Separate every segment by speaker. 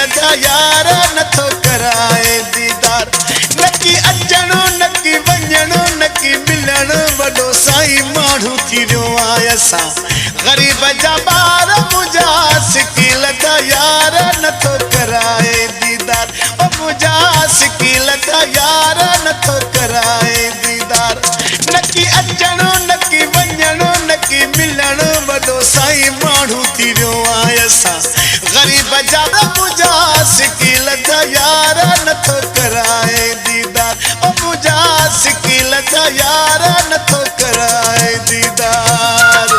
Speaker 1: लदा यार नथो कराए दीदार नकी अचणो नकी वञणो नकी मिलण वॾो साईं माण्हू थी वियो आहे असां ग़रीब जा ॿार मुंहिंजा सिकी लदा यार नथो कराए दीदार ओ मुंहिंजा सिकी लदा यार नथो कराए दीदार नकी अचणो नकी वञणो नकी मिलण वॾो साईं माण्हू थी वियो आहे असां ग़रीब जा मुंहिंजा सिकी लदा यार नथो कराए दीदार ओ मुंहिंजा सिकी लदा यार नथो कराए दीदार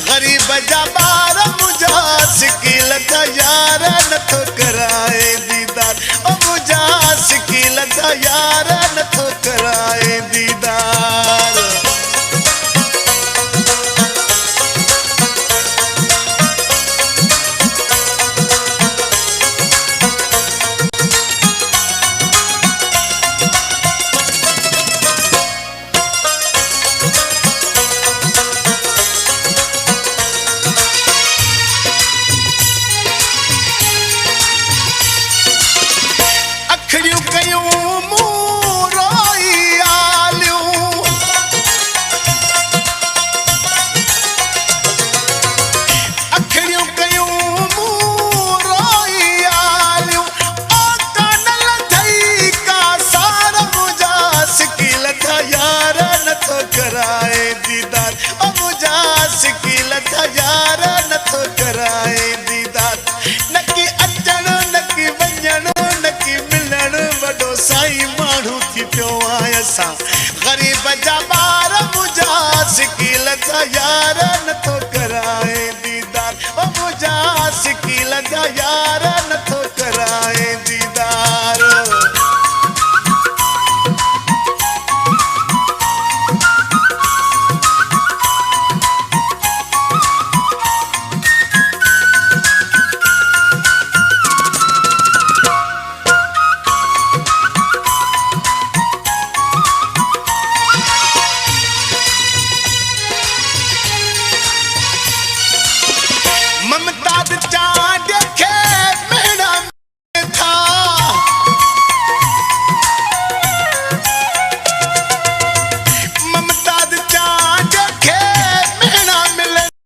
Speaker 1: ग़रीब जा ॿार मुंहिंजा सिकी लदा यार नथो कराए दीदार ओ मुंहिंजा सिकी लदा यार नथो कराए दीदार ग़रीब जा ॿार मुंहिंजा सिकी लदा यार नथो